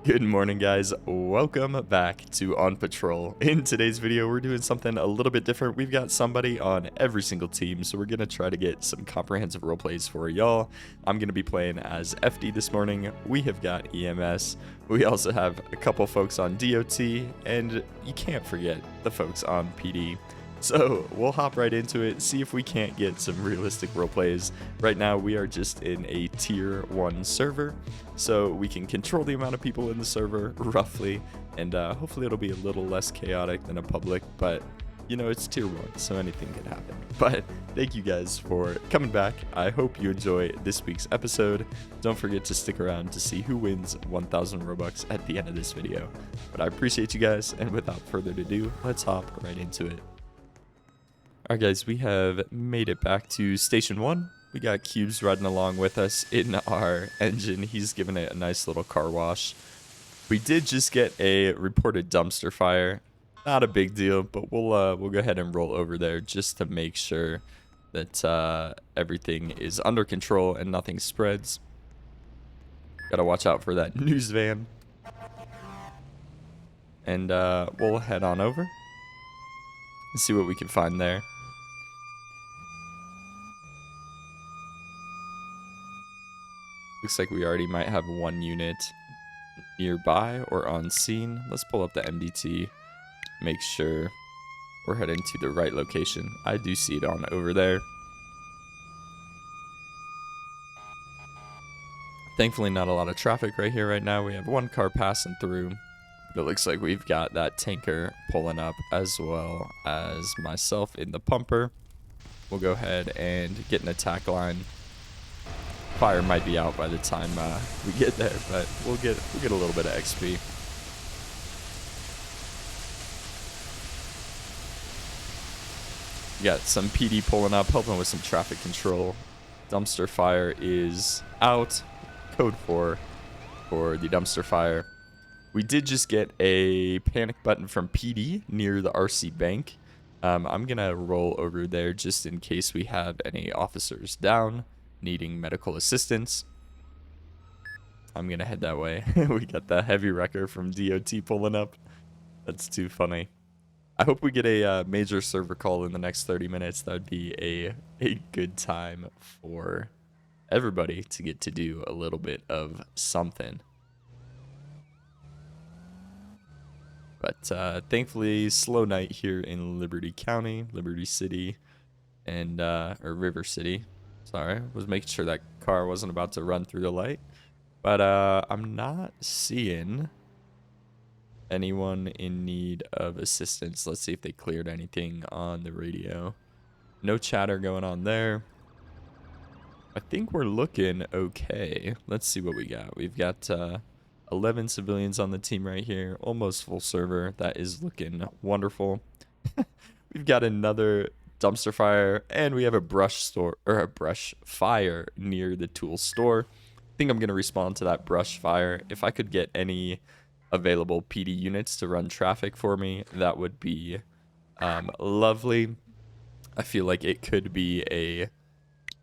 Good morning, guys. Welcome back to On Patrol. In today's video, we're doing something a little bit different. We've got somebody on every single team, so we're going to try to get some comprehensive role plays for y'all. I'm going to be playing as FD this morning. We have got EMS. We also have a couple folks on DOT, and you can't forget the folks on PD. So we'll hop right into it, see if we can't get some realistic role plays. Right now we are just in a tier 1 server, so we can control the amount of people in the server roughly, and hopefully it'll be a little less chaotic than a public, but you know, it's tier 1, so anything can happen. But thank you guys for coming back. I hope you enjoy this week's episode. Don't forget to stick around to see who wins 1,000 Robux at the end of this video. But I appreciate you guys, and without further ado, let's hop right into it. Alright guys, we have made it back to Station 1. We got Cubes riding along with us in our engine. He's giving it a nice little car wash. We did just get a reported dumpster fire. Not a big deal, but we'll go ahead and roll over there just to make sure that everything is under control and nothing spreads. Gotta watch out for that news van. And we'll head on over and see what we can find there. Looks like we already might have one unit nearby or on scene. Let's pull up the MDT, make sure we're heading to the right location. I do see it on over there. Thankfully, not a lot of traffic right here right now. We have one car passing through. But it looks like we've got that tanker pulling up as well as myself in the pumper. We'll go ahead and get an attack line. Fire might be out by the time we get there, but we'll get a little bit of XP. We got some PD pulling up, helping with some traffic control. Dumpster fire is out. Code 4 for the dumpster fire. We did just get a panic button from PD near the RC bank. I'm gonna roll over there just in case we have any officers down needing medical assistance. I'm gonna head that way. We got the heavy wrecker from DOT pulling up. That's too funny. I hope we get a major server call in the next 30 minutes. That would be a good time for everybody to get to do a little bit of something. But thankfully, slow night here in Liberty County, Liberty City, and or River City. Sorry, was making sure that car wasn't about to run through the light. But I'm not seeing anyone in need of assistance. Let's see if they cleared anything on the radio. No chatter going on there. I think we're looking okay. Let's see what we got. We've got 11 civilians on the team right here. Almost full server. That is looking wonderful. We've got another dumpster fire, and we have a brush fire near the tool store. I think I'm gonna respond to that brush fire. If I could get any available PD units to run traffic for me, that would be lovely. I feel like it could be a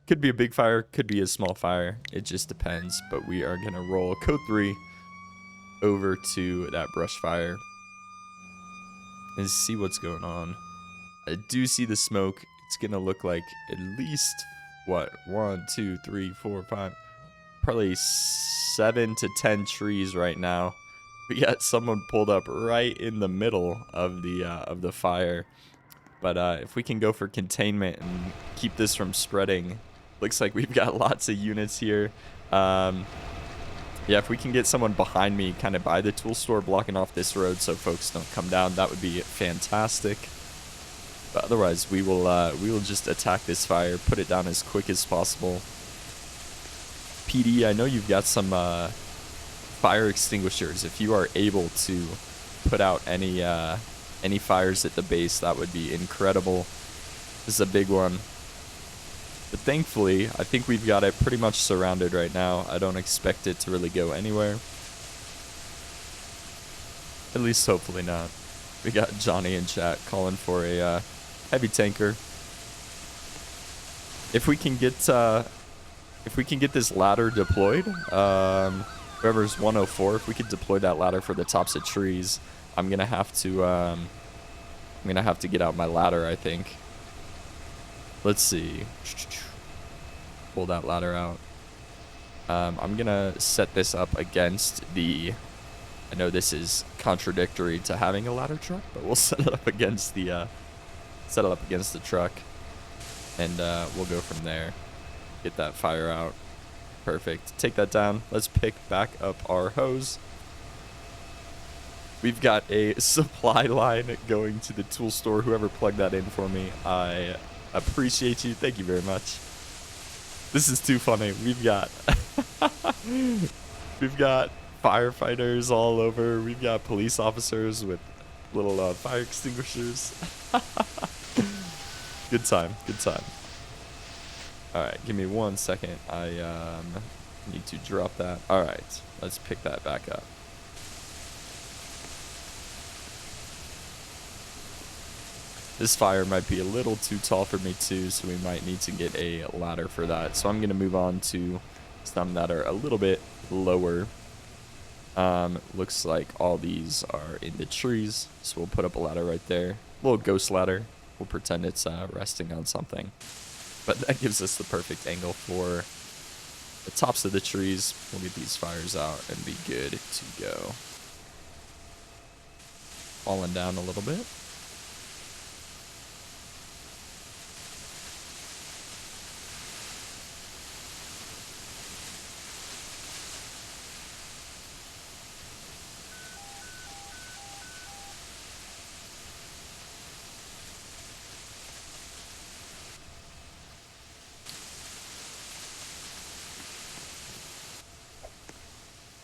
big fire, could be a small fire. It just depends. But we are gonna roll code 3 over to that brush fire and see what's going on. I do see the smoke. It's gonna look like at least what, 1, 2, 3, 4, 5, probably 7 to 10 trees right now. We got someone pulled up right in the middle of the fire. But if we can go for containment and keep this from spreading, looks like we've got lots of units here. Yeah, if we can get someone behind me, kind of by the tool store, blocking off this road so folks don't come down, that would be fantastic. But otherwise, we will just attack this fire, put it down as quick as possible. PD, I know you've got some fire extinguishers. If you are able to put out any fires at the base, that would be incredible. This is a big one. But thankfully, I think we've got it pretty much surrounded right now. I don't expect it to really go anywhere. At least hopefully not. We got Johnny in chat calling for a heavy tanker. If we can get this ladder deployed, or Whoever's 104, if we could deploy that ladder for the tops of trees, I'm gonna have to get out my ladder, I think. Let's see. Pull that ladder out. I'm gonna set this up against the. I know this is contradictory to having a ladder truck, but we'll set it up against the truck, and we'll go from there. Get that fire out. Perfect. Take that down. Let's pick back up our hose. We've got a supply line going to the tool store. Whoever plugged that in for me, I appreciate you. Thank you very much. This is too funny. We've got firefighters all over. We've got police officers with little fire extinguishers. Good time. Good time. All right, give me 1 second. I need to drop that. All right, let's pick that back up. This fire might be a little too tall for me too, so we might need to get a ladder for that. So I'm going to move on to some that are a little bit lower. Looks like all these are in the trees, so we'll put up a ladder right there. Little ghost ladder. We'll pretend it's resting on something. But that gives us the perfect angle for the tops of the trees. We'll get these fires out and be good to go. Falling down a little bit.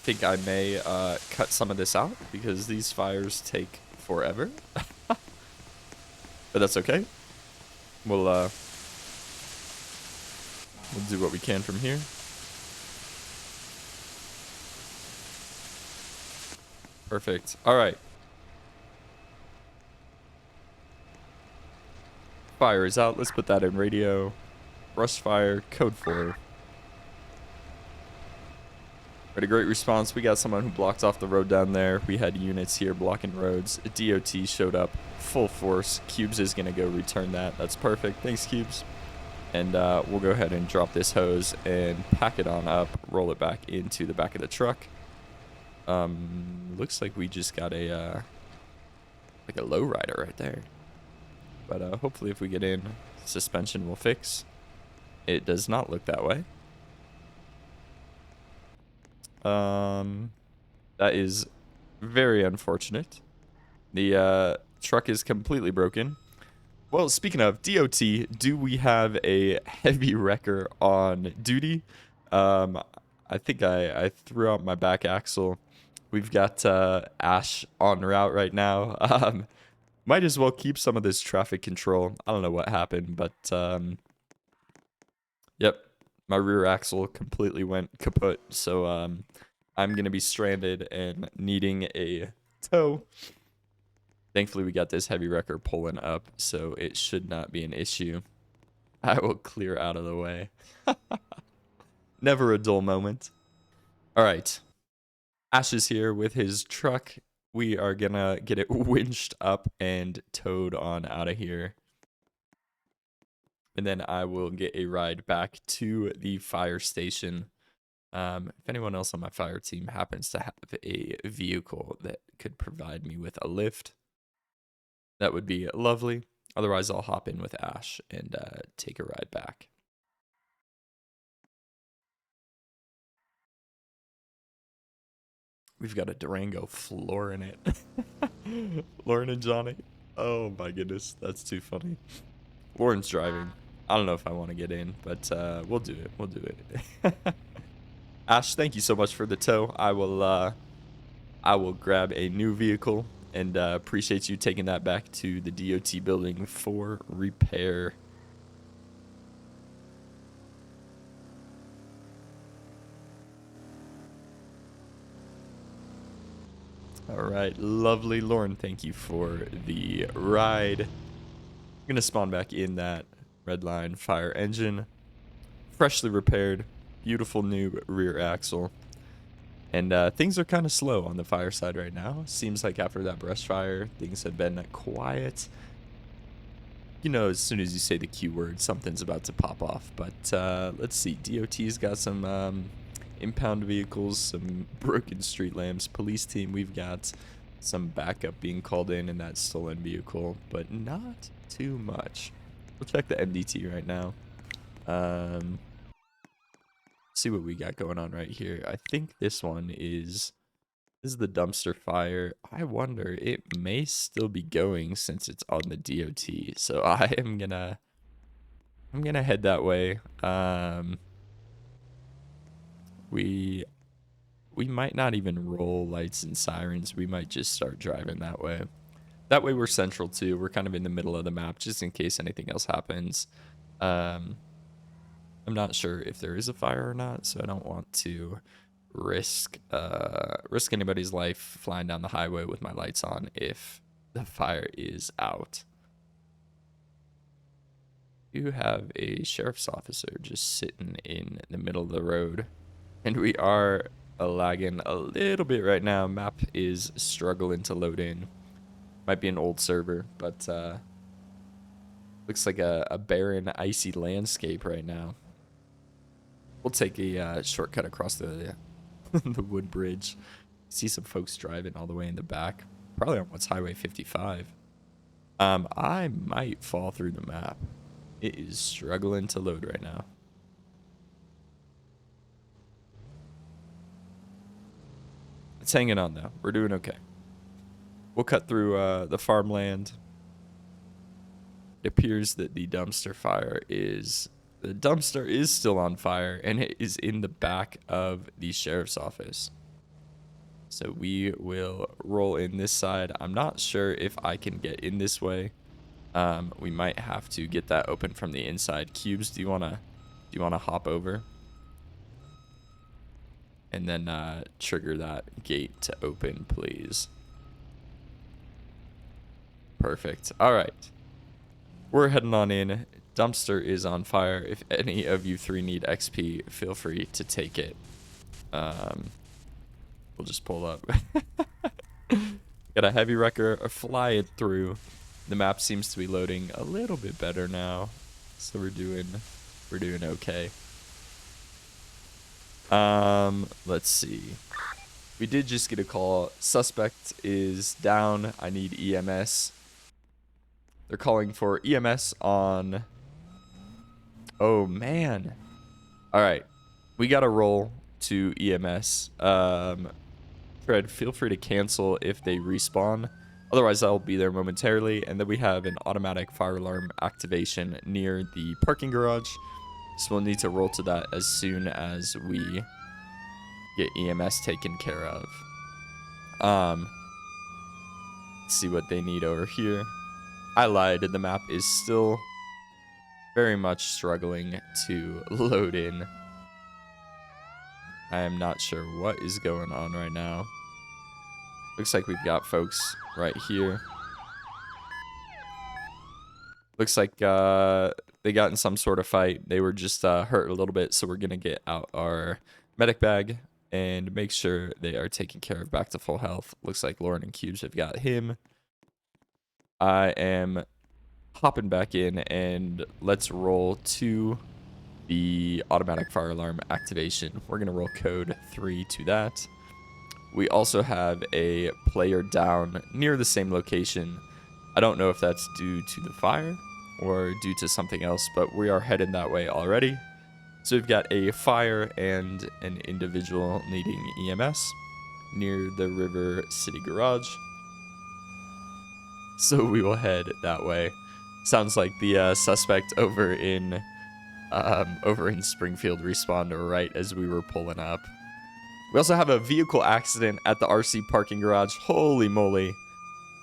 Think I may cut some of this out because these fires take forever. But that's okay. We'll do what we can from here. Perfect. All right. Fire is out. Let's put that in radio. Brush fire, code 4. We had a great response. We got someone who blocked off the road down there. We had units here blocking roads. DOT showed up full force. Cubes is going to go return that. That's perfect. Thanks, Cubes. And we'll go ahead and drop this hose and pack it on up, roll it back into the back of the truck. Looks like we just got a like a lowrider right there. But hopefully if we get in, suspension will fix. It does not look that way. That is very unfortunate. The truck is completely broken. Well, speaking of DOT, do we have a heavy wrecker on duty? I think I threw out my back axle. We've got Ash en route right now. Might as well keep some of this traffic control. I don't know what happened, but yep, my rear axle completely went kaput. So I'm gonna be stranded and needing a tow. Thankfully, we got this heavy wrecker pulling up, so it should not be an issue. I will clear out of the way. Never a dull moment. All right. Ash is here with his truck. We are gonna get it winched up and towed on out of here. And then I will get a ride back to the fire station. If anyone else on my fire team happens to have a vehicle that could provide me with a lift, that would be lovely. Otherwise, I'll hop in with Ash and take a ride back. We've got a Durango flooring it. Lauren and Johnny. Oh my goodness, that's too funny. Lauren's driving. I don't know if I want to get in, but we'll do it. We'll do it. Ash, thank you so much for the tow. I will grab a new vehicle and appreciate you taking that back to the DOT building for repair. All right, lovely. Lauren, thank you for the ride. I'm going to spawn back in that Redline fire engine. Freshly repaired, beautiful new rear axle. And things are kind of slow on the fire side right now. Seems like after that brush fire, things have been quiet. You know, as soon as you say the Q word, something's about to pop off. But let's see. DOT's got some impound vehicles, some broken street lamps. Police team, we've got some backup being called in that stolen vehicle, but not too much. We'll check the MDT right now. See what we got going on right here. I think this one is the dumpster fire. I wonder, it may still be going since it's on the DOT. So I'm gonna head that way. We might not even roll lights and sirens. We might just start driving that way. That way we're central too. We're kind of in the middle of the map just in case anything else happens. I'm not sure if there is a fire or not, so I don't want to risk anybody's life flying down the highway with my lights on if the fire is out. You have a sheriff's officer just sitting in the middle of the road, and we are lagging a little bit right now. Map is struggling to load in. Might be an old server, but looks like a barren, icy landscape right now. We'll take a shortcut across the the wood bridge. See some folks driving all the way in the back, probably on what's Highway 55. I might fall through the map. It is struggling to load right now. It's hanging on though. We're doing okay. We'll cut through the farmland. It appears that the dumpster is still on fire, and it is in the back of the sheriff's office. So we will roll in this side. I'm not sure if I can get in this way. We might have to get that open from the inside. Cubes, do you wanna hop over and then trigger that gate to open, please? Perfect. All right, we're heading on in. Dumpster is on fire. If any of you three need XP, feel free to take it. We'll just pull up. Got a heavy wrecker fly it through. The map seems to be loading a little bit better now, so we're doing okay. Let's see. We did just get a call. Suspect is down. I need EMS. They're calling for EMS on. Oh man. All right, we gotta roll to EMS. Fred, feel free to cancel if they respawn. Otherwise, I'll be there momentarily. And then we have an automatic fire alarm activation near the parking garage. So we'll need to roll to that as soon as we get EMS taken care of. Let's see what they need over here. I lied. The map is still very much struggling to load in. I am not sure what is going on right now. Looks like we've got folks right here. Looks like they got in some sort of fight. They were just hurt a little bit, so we're gonna get out our medic bag and make sure they are taken care of back to full health. Looks like Lauren and Cubes have got him. I am hopping back in, and let's roll to the automatic fire alarm activation. We're gonna roll code 3 to that. We also have a player down near the same location. I don't know if that's due to the fire or due to something else, but we are headed that way already. So we've got a fire and an individual needing EMS near the River City Garage. So we will head that way. Sounds like the suspect over in Springfield respawned right as we were pulling up. We also have a vehicle accident at the RC parking garage. Holy moly.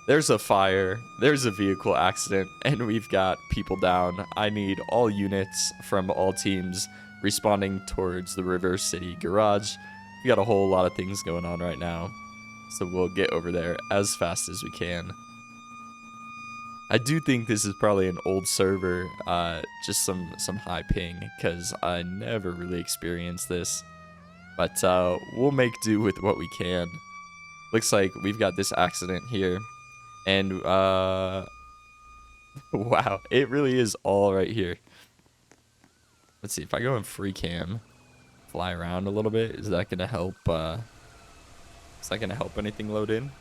There's a fire, there's a vehicle accident, and we've got people down. I need all units from all teams responding towards the River City Garage. We got a whole lot of things going on right now, so we'll get over there as fast as we can. I do think this is probably an old server, just some high ping, because I never really experienced this. But we'll make do with what we can. Looks like we've got this accident here. And, wow, it really is all right here. Let's see, if I go in free cam, fly around a little bit, is that going to help, anything load in?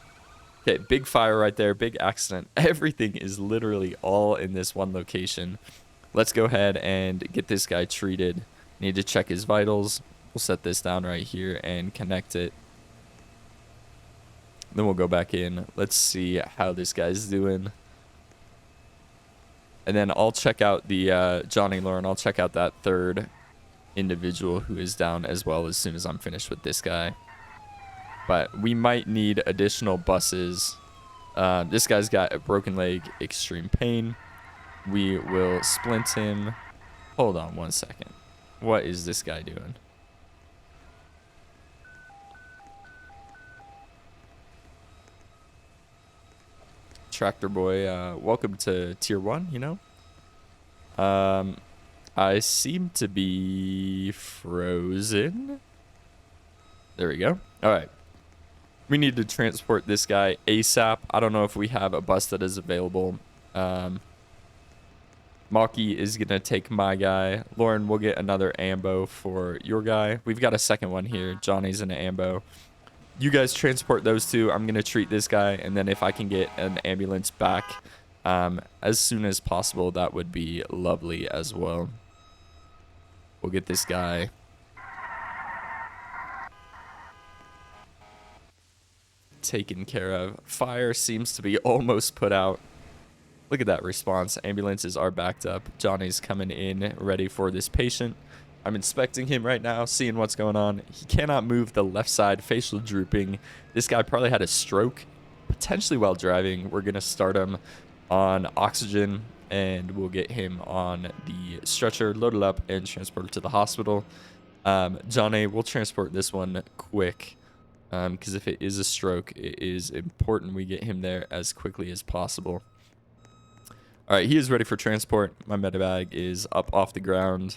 Okay, big fire right there, big accident. Everything is literally all in this one location. Let's go ahead and get this guy treated. Need to check his vitals. We'll set this down right here and connect it. Then we'll go back in. Let's see how this guy's doing. And then I'll check out the Johnny Lauren. I'll check out that third individual who is down as well as soon as I'm finished with this guy. But we might need additional buses. This guy's got a broken leg, extreme pain. We will splint him. Hold on 1 second. What is this guy doing? Tractor boy, welcome to tier 1, you know. I seem to be frozen. There we go. All right. We need to transport this guy ASAP. I don't know if we have a bus that is available. Maki is going to take my guy. Lauren, we'll get another ambo for your guy. We've got a second one here. Johnny's in an ambo. You guys transport those two. I'm going to treat this guy. And then if I can get an ambulance back as soon as possible, that would be lovely as well. We'll get this guy taken care of. Fire seems to be almost put out. Look at that response. Ambulances are backed up. Johnny's coming in ready for this patient. I'm inspecting him right now, seeing what's going on. He cannot move the left side, facial drooping. This guy probably had a stroke, potentially while driving. We're going to start him on oxygen, and we'll get him on the stretcher, load it up, and transport it to the hospital. Johnny, we'll transport this one quick, because if it is a stroke, it is important we get him there as quickly as possible. All right, he is ready for transport. My medibag is up off the ground.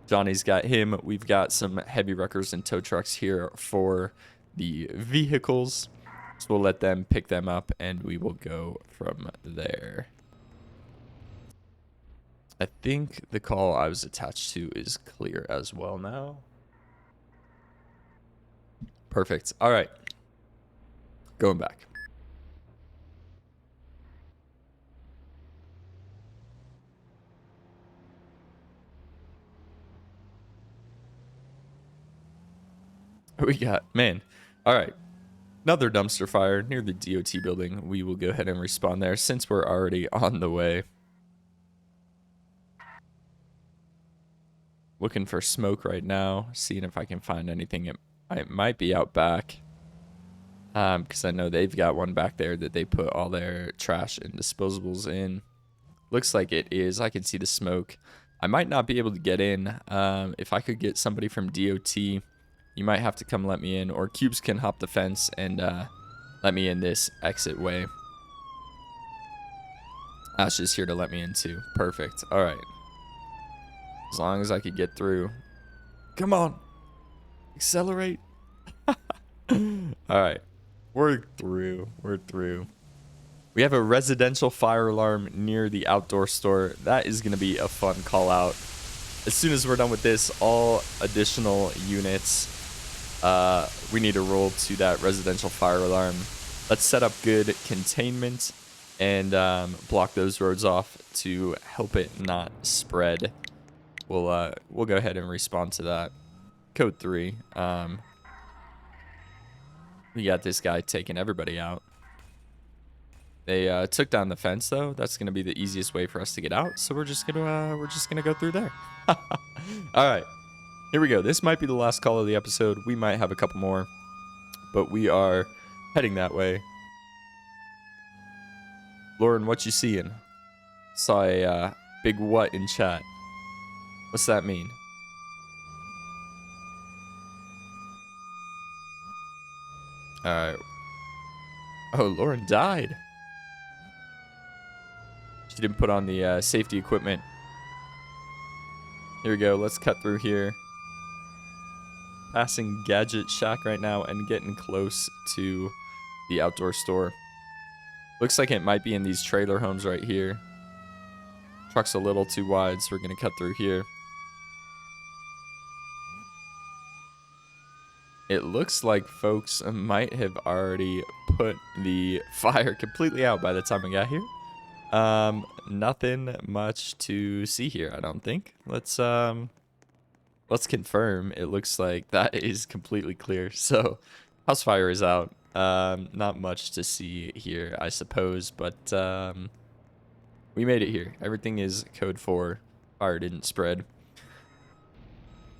Johnny's got him. We've got some heavy wreckers and tow trucks here for the vehicles. So we'll let them pick them up, and we will go from there. I think the call I was attached to is clear as well now. Perfect. All right. Going back. We got, man. All right. Another dumpster fire near the DOT building. We will go ahead and respawn there since we're already on the way. Looking for smoke right now. Seeing if I can find anything. It might be out back. Because I know they've got one back there that they put all their trash and disposables in. Looks like it is. I can see the smoke. I might not be able to get in. If I could get somebody from DOT, you might have to come let me in, or Cubes can hop the fence and let me in this exit way. Ash is here to let me in too. Perfect. All right. As long as I could get through. Come on. Accelerate. All right. We're through. We're through. We have a residential fire alarm near the outdoor store. That is going to be a fun call out. As soon as we're done with this, all additional units, we need to roll to that residential fire alarm. Let's set up good containment and block those roads off to help it not spread. We'll go ahead and respond to that. Code 3. We got this guy taking everybody out. They took down the fence though. That's gonna be the easiest way for us to get out. So we're just gonna go through there. All right, here we go. This might be the last call of the episode. We might have a couple more, but we are heading that way. Lauren, what you seeing? Saw a big what in chat. What's that mean? All right. Oh, Lauren died. She didn't put on the safety equipment. Here we go. Let's cut through here. passing Gadget Shack right now and getting close to the outdoor store. Looks like it might be in these trailer homes right here. Truck's a little too wide, so we're going to cut through here. It looks like folks might have already put the fire completely out by the time I got here. Nothing much to see here, I don't think. Let's confirm. It looks like that is completely clear. So, house fire is out. Not much to see here, I suppose, but we made it here. Everything is code 4. Fire didn't spread.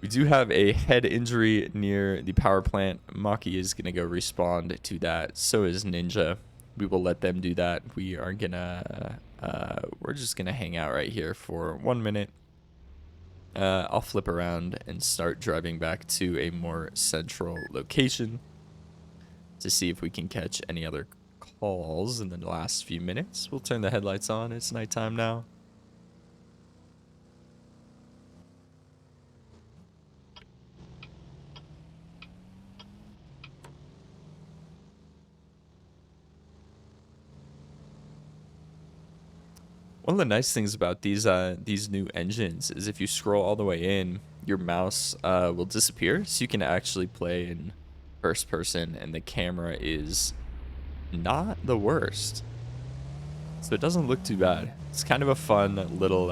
We do have a head injury near the power plant. Maki is going to go respond to that. So is Ninja. We will let them do that. We are going to... we're just going to hang out right here for 1 minute. I'll flip around and start driving back to a more central location to see if we can catch any other calls in the last few minutes. We'll turn the headlights on. It's nighttime now. One of the nice things about these new engines is if you scroll all the way in, your mouse will disappear, so you can actually play in first person, and the camera is not the worst. So it doesn't look too bad. It's kind of a fun little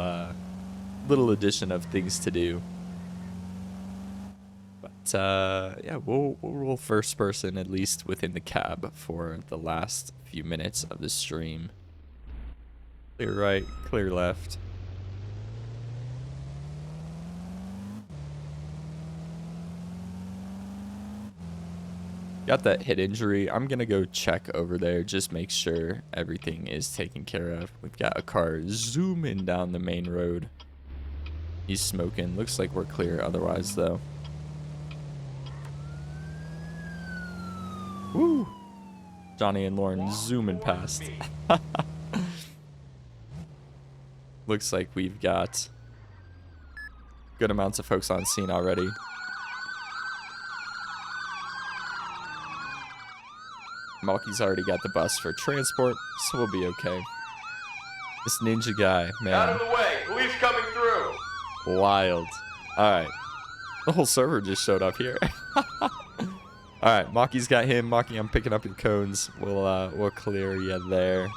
addition of things to do. But yeah, we'll roll first person at least within the cab for the last few minutes of the stream. Clear right, clear left. Got that head injury. I'm going to go check over there, just make sure everything is taken care of. We've got a car zooming down the main road. He's smoking. Looks like we're clear otherwise, though. Woo! Johnny and Lauren zooming past. Looks like we've got good amounts of folks on scene already. Malky's already got the bus for transport, so we'll be okay. This ninja guy, man. Out of the way! Police coming through! Wild. Alright. The whole server just showed up here. Alright, Maki's got him. Maki, I'm picking up your cones. We'll clear you there.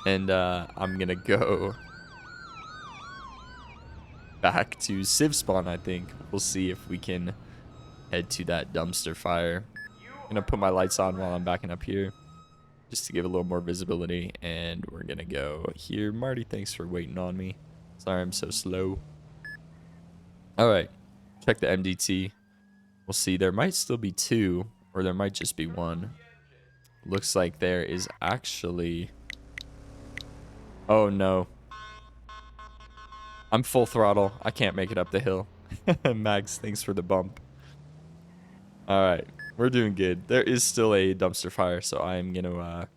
And I'm gonna go back to Civ spawn, I think. We'll see if we can head to that dumpster fire. I'm gonna put my lights on while I'm backing up here, just to give a little more visibility. And we're gonna go here. Marty, thanks for waiting on me. Sorry I'm so slow. Alright, check the MDT. We'll see. There might still be 2, or there might just be 1. Looks like there is actually... Oh no. I'm full throttle. I can't make it up the hill. Mags, thanks for the bump. Alright, we're doing good. There is still a dumpster fire, so I'm gonna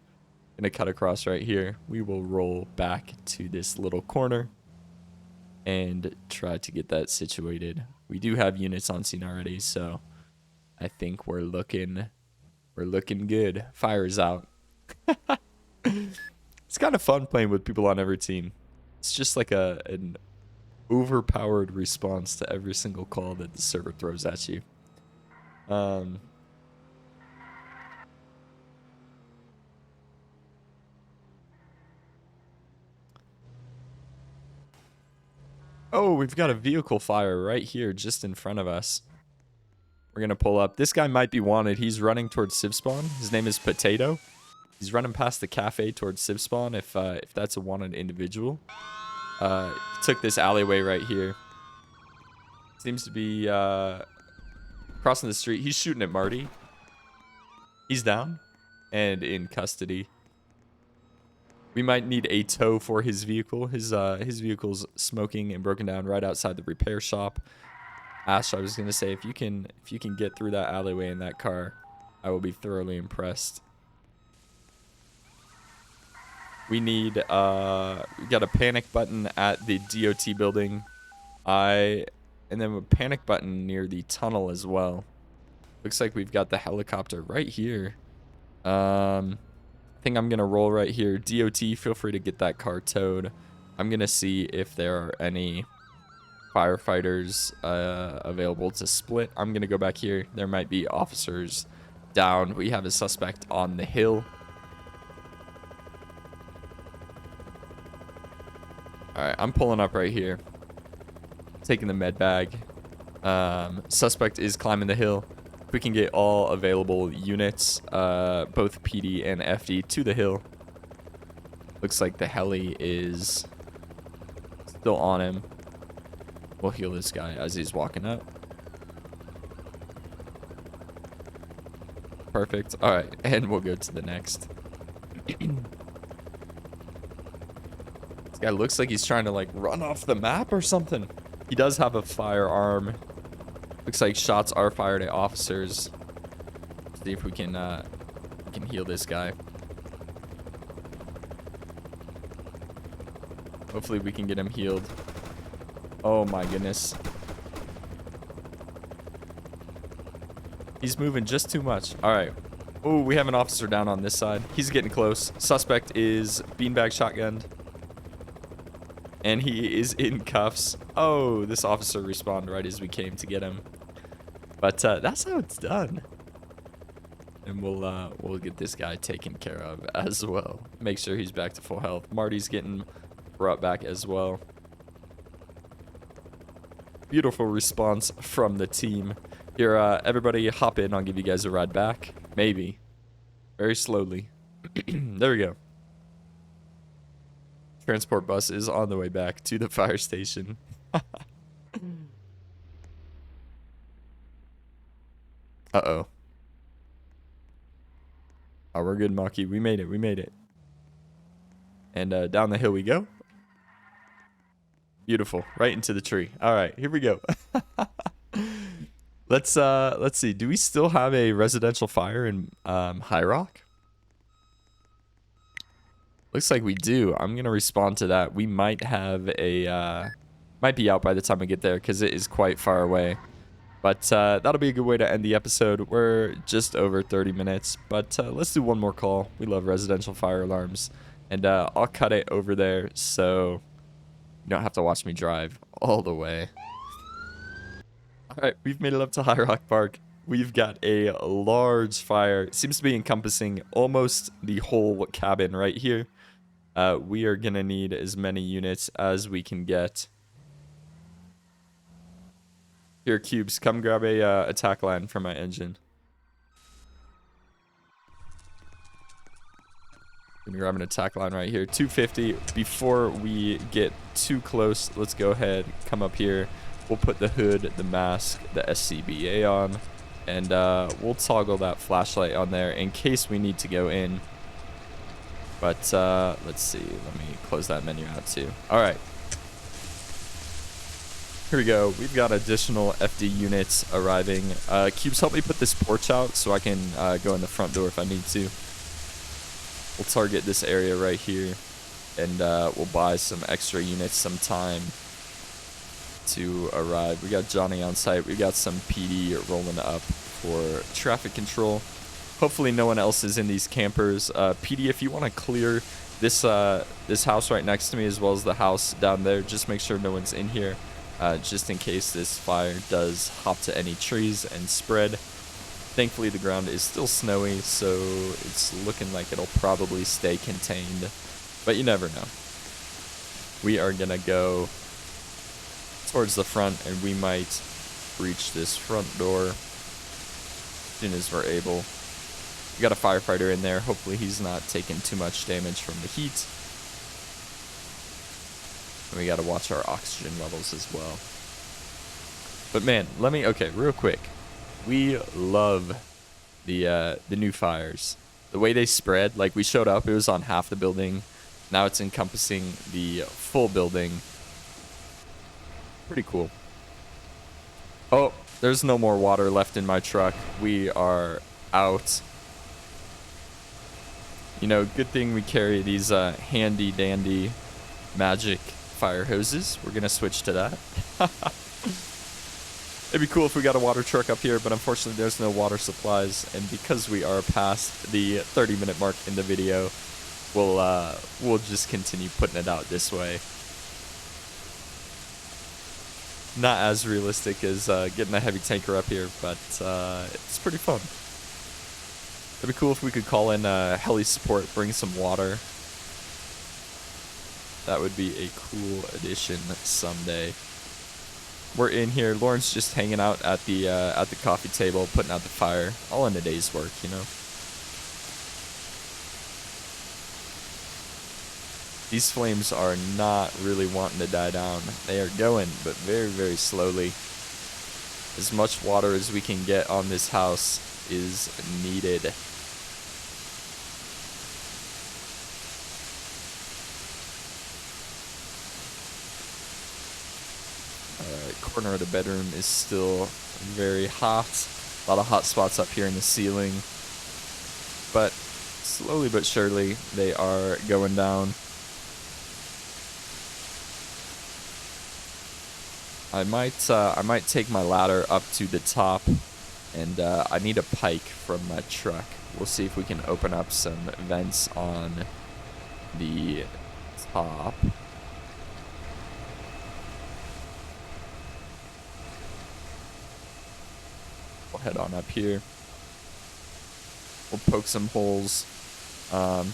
cut across right here. We will roll back to this little corner and try to get that situated. We do have units on scene already, so I think we're looking good. Fire is out. It's kind of fun playing with people on every team. It's just like an overpowered response to every single call that the server throws at you. Oh, we've got a vehicle fire right here just in front of us. We're going to pull up. This guy might be wanted. He's running towards Civ spawn. His name is Potato. He's running past the cafe towards Civ spawn if that's a wanted individual. He took this alleyway right here. Seems to be crossing the street. He's shooting at Marty. He's down and in custody. We might need a tow for his vehicle. His vehicle's smoking and broken down right outside the repair shop. Ash, I was gonna say, if you can get through that alleyway in that car, I will be thoroughly impressed. We need we got a panic button at the DOT building. I And then a panic button near the tunnel as well. Looks like we've got the helicopter right here. I think I'm going to roll right here. DOT, feel free to get that car towed. I'm going to see if there are any firefighters available to split. I'm going to go back here. There might be officers down. We have a suspect on the hill. All right, I'm pulling up right here. Taking the med bag. Suspect is climbing the hill. If we can get all available units, both PD and FD, to the hill. Looks like the heli is still on him. We'll heal this guy as he's walking up. Perfect. All right, and we'll go to the next. This guy looks like he's trying to like run off the map or something. He does have a firearm. Looks like shots are fired at officers. See if we can heal this guy. Hopefully we can get him healed. Oh my goodness. He's moving just too much. All right. Oh, we have an officer down on this side. He's getting close. Suspect is beanbag shotgunned. And he is in cuffs. Oh, this officer respawned right as we came to get him. But that's how it's done. And we'll get this guy taken care of as well. Make sure he's back to full health. Marty's getting brought back as well. Beautiful response from the team. Here, everybody hop in. I'll give you guys a ride back. Maybe. Very slowly. There we go. Transport bus is on the way back to the fire station. Uh-oh. Oh, we're good, Maki. We made it. We made it. And down the hill we go. Beautiful. Right into the tree. All right, here we go. Let's see. Do we still have a residential fire in High Rock? Looks like we do. I'm gonna respond to that. We might have a might be out by the time we get there because it is quite far away. But that'll be a good way to end the episode. We're just over 30 minutes, but let's do one more call. We love residential fire alarms, and I'll cut it over there so you don't have to watch me drive all the way. All right, we've made it up to High Rock Park. We've got a large fire. It seems to be encompassing almost the whole cabin right here. We are gonna need as many units as we can get. Here, Cubes, come grab a attack line from my engine. Gonna grab an attack line right here. 250. Before we get too close, let's go ahead, come up here. We'll put the hood, the mask, the SCBA on, and we'll toggle that flashlight on there in case we need to go in. But let's see. Let me close that menu out too. All right. Here we go. We've got additional FD units arriving. Cubes, help me put this porch out so I can go in the front door if I need to. We'll target this area right here, and we'll buy some extra units some time to arrive. We got Johnny on site. We got some PD rolling up for traffic control. Hopefully no one else is in these campers. PD, if you want to clear this this house right next to me as well as the house down there, just make sure no one's in here. Just in case this fire does hop to any trees and spread. Thankfully, the ground is still snowy, so it's looking like it'll probably stay contained. But you never know. We are going to go towards the front, and we might reach this front door as soon as we're able. We got a firefighter in there. Hopefully, he's not taking too much damage from the heat. And we got to watch our oxygen levels as well. But man, okay, real quick. We love the new fires. The way they spread, like we showed up, it was on half the building. Now it's encompassing the full building. Pretty cool. Oh, there's no more water left in my truck. We are out. You know, good thing we carry these handy dandy magic fire hoses. We're gonna switch to that. It'd be cool if we got a water truck up here, but unfortunately there's no water supplies, and because we are past the 30-minute mark in the video, we'll just continue putting it out this way. Not as realistic as getting a heavy tanker up here, but it's pretty fun. It'd be cool if we could call in heli support, bring some water. That would be a cool addition someday. We're in here. Lauren's just hanging out at the coffee table, putting out the fire, all in a day's work, you know. These flames are not really wanting to die down. They are going, but very, very slowly. As much water as we can get on this house is needed. Corner of the bedroom is still very hot. A lot of hot spots up here in the ceiling. But slowly but surely, they are going down. I might take my ladder up to the top, and I need a pike from my truck. We'll see if we can open up some vents on the top. We'll head on up here. We'll poke some holes. I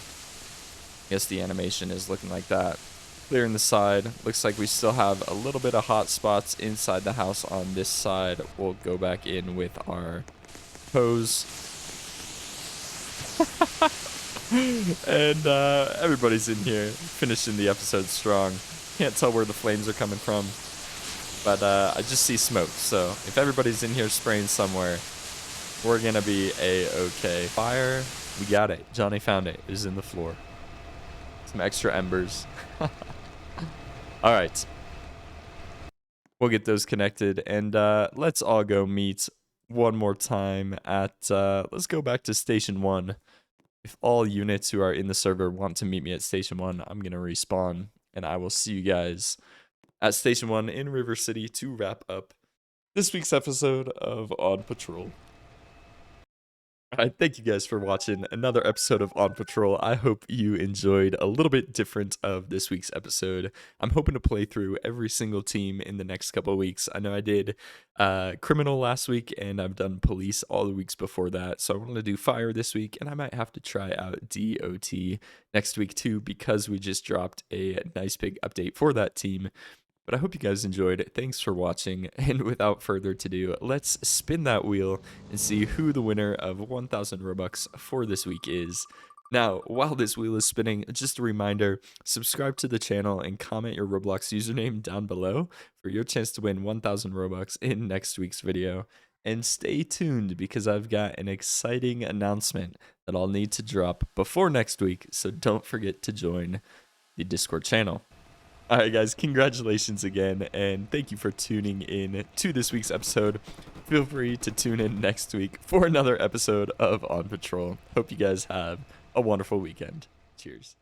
guess the animation is looking like that. Clearing the side. Looks like we still have a little bit of hot spots inside the house on this side. We'll go back in with our hose. And everybody's in here finishing the episode strong. Can't tell where the flames are coming from, but I just see smoke. So if everybody's in here spraying somewhere, we're gonna be a-okay. Fire, we got it. Johnny found it. It was in the floor. Some extra embers. All right, we'll get those connected, and let's all go meet one more time at let's go back to station 1. If all units who are in the server want to meet me at station 1, I'm gonna respawn, and I will see you guys at station 1 in River City to wrap up this week's episode of On Patrol. Alright, thank you guys for watching another episode of On Patrol. I hope you enjoyed a little bit different of this week's episode. I'm hoping to play through every single team in the next couple of weeks. I know I did criminal last week, and I've done police all the weeks before that. So I want to do fire this week, and I might have to try out DOT next week too, because we just dropped a nice big update for that team. But I hope you guys enjoyed. Thanks for watching, and without further ado, let's spin that wheel and see who the winner of 1,000 Robux for this week is. Now, while this wheel is spinning, just a reminder, subscribe to the channel and comment your Roblox username down below for your chance to win 1,000 Robux in next week's video. And stay tuned, because I've got an exciting announcement that I'll need to drop before next week, so don't forget to join the Discord channel. Alright guys, congratulations again, and thank you for tuning in to this week's episode. Feel free to tune in next week for another episode of On Patrol. Hope you guys have a wonderful weekend. Cheers.